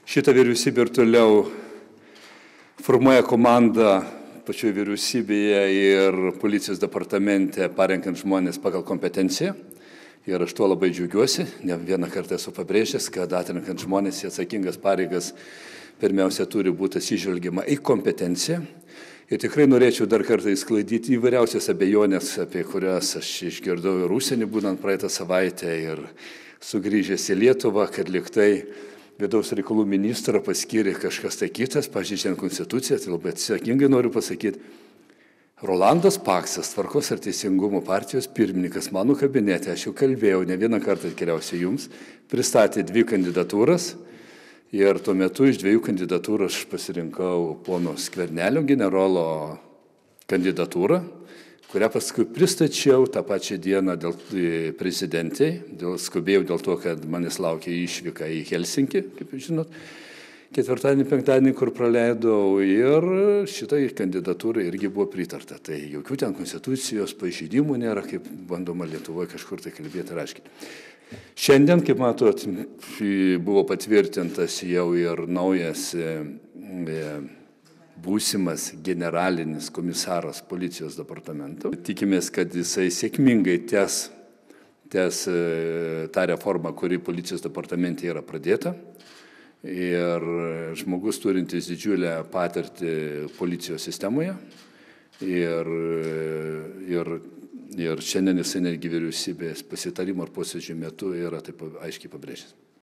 Šitą vyriausybę ir toliau formuoja komanda pačioje vyriausybėje ir policijos departamente, parenkant žmonės pagal kompetenciją. Ir aš tuo labai džiaugiuosi, ne vieną kartą esu pabrėžęs, kad atrenkant žmonės į atsakingas pareigas pirmiausia turi būti atsižvelgiama į kompetenciją. Ir tikrai norėčiau dar kartą įsklaidyti įvairiausias abejonės, apie kurias aš išgirdau ir užsienį būnant praeitą savaitę ir sugrįžęs į Lietuvą, kad liktai vidaus reikalų ministrą paskyrė kažkas tai kitas, pažeidžiant konstituciją, tai labai atsakingai noriu pasakyti. Rolandas Paksas, Tvarkos ir Teisingumo partijos pirmininkas, mano kabinete, aš jau kalbėjau, ne vieną kartą atkeliausiu jums, pristatė 2 kandidatūras ir tuo metu iš 2 kandidatūrų aš pasirinkau pono Skvernelio generolo kandidatūrą, kurią paskui pristačiau tą pačią dieną dėl prezidentai, skubėjau dėl to, kad manęs laukia išvyka į Helsinkį, kaip jūs žinot, 4. 5. kur praleidau ir šitai kandidatūrai irgi buvo pritarta. Tai jokių ten konstitucijos pažeidimų nėra, kaip bandoma Lietuvoje kažkur tai kalbėti ir aiškiai. Šiandien, kaip matot, buvo patvirtintas jau ir naujas būsimas generalinis komisaras policijos departamento. Tikimės, kad jisai sėkmingai tęs tą reformą, kuri policijos departamente yra pradėta. Ir žmogus turintis didžiulę patirtį policijos sistemoje. Ir šiandien jisai netgi vyriausybės pasitarimo ar posėdžio metu yra taip aiškiai pabrėžęs.